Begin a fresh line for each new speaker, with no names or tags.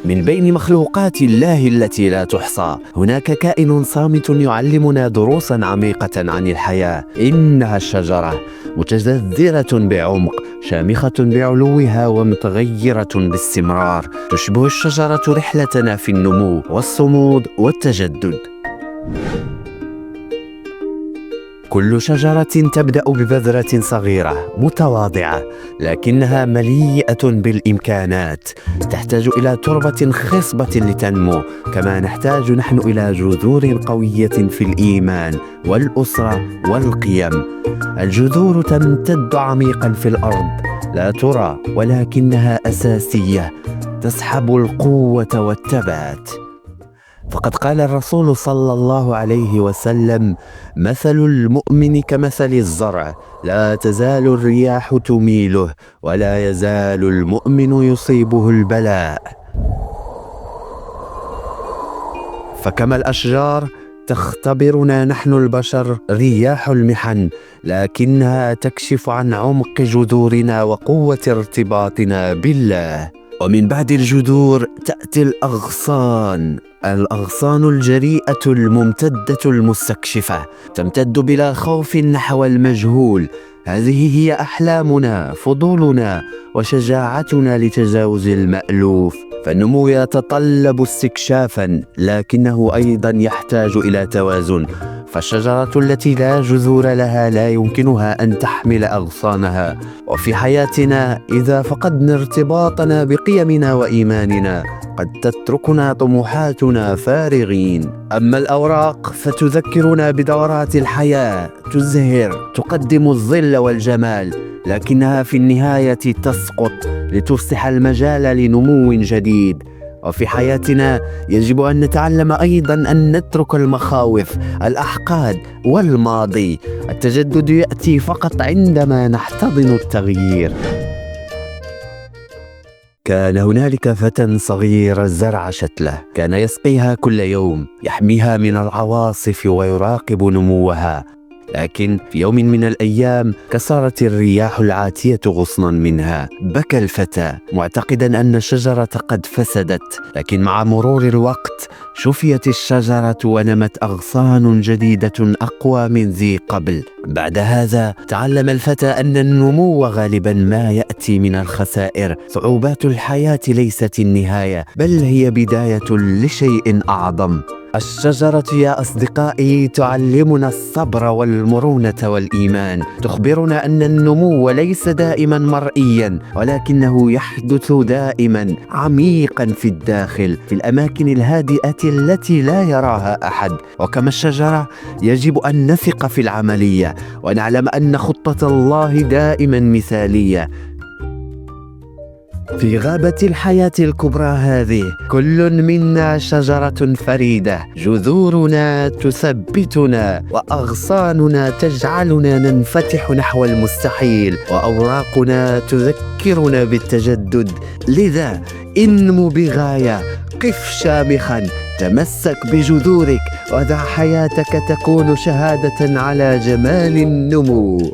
من بين مخلوقات الله التي لا تحصى هناك كائن صامت يعلمنا دروسا عميقة عن الحياة. إنها الشجرة، متجذرة بعمق، شامخة بعلوها ومتغيرة باستمرار. تشبه الشجرة رحلتنا في النمو والصمود والتجدد. كل شجرة تبدأ ببذرة صغيرة متواضعة، لكنها مليئة بالإمكانات. تحتاج إلى تربة خصبة لتنمو، كما نحتاج نحن إلى جذور قوية في الإيمان والأسرة والقيم. الجذور تمتد عميقا في الأرض، لا ترى ولكنها أساسية، تسحب القوة والثبات. فقد قال الرسول صلى الله عليه وسلم: مثل المؤمن كمثل الزرع، لا تزال الرياح تميله، ولا يزال المؤمن يصيبه البلاء. فكما الأشجار تختبرنا نحن البشر رياح المحن، لكنها تكشف عن عمق جذورنا وقوة ارتباطنا بالله. ومن بعد الجذور تأتي الأغصان الجريئة الممتدة المستكشفة، تمتد بلا خوف نحو المجهول. هذه هي أحلامنا، فضولنا، وشجاعتنا لتجاوز المألوف. فالنمو يتطلب استكشافا، لكنه أيضا يحتاج إلى توازن. فالشجرة التي لا جذور لها لا يمكنها أن تحمل أغصانها. وفي حياتنا إذا فقدنا ارتباطنا بقيمنا وإيماننا قد تتركنا طموحاتنا فارغين. أما الأوراق فتذكرنا بدورات الحياة، تزهر، تقدم الظل والجمال، لكنها في النهاية تسقط لتفسح المجال لنمو جديد. وفي حياتنا يجب أن نتعلم أيضا أن نترك المخاوف، الأحقاد والماضي. التجدد يأتي فقط عندما نحتضن التغيير. كان هنالك فتى صغير زرع شتلة، كان يسقيها كل يوم، يحميها من العواصف ويراقب نموها. لكن في يوم من الأيام كسرت الرياح العاتية غصنا منها. بكى الفتى معتقدا أن الشجرة قد فسدت، لكن مع مرور الوقت شفيت الشجرة ونمت أغصان جديدة أقوى من ذي قبل. بعد هذا تعلم الفتى أن النمو غالبا ما يأتي من الخسائر. صعوبات الحياة ليست النهاية، بل هي بداية لشيء أعظم. الشجرة يا أصدقائي تعلمنا الصبر والمرونة والإيمان، تخبرنا أن النمو ليس دائما مرئيا، ولكنه يحدث دائما عميقا في الداخل، في الأماكن الهادئة التي لا يراها أحد. وكما الشجرة يجب أن نثق في العملية ونعلم أن خطة الله دائما مثالية. في غابة الحياة الكبرى هذه كل منا شجرة فريدة، جذورنا تثبتنا، وأغصاننا تجعلنا ننفتح نحو المستحيل، وأوراقنا تذكرنا بالتجدد. لذا انمو بغاية، قف شامخا، تمسك بجذورك، ودع حياتك تكون شهادة على جمال النمو.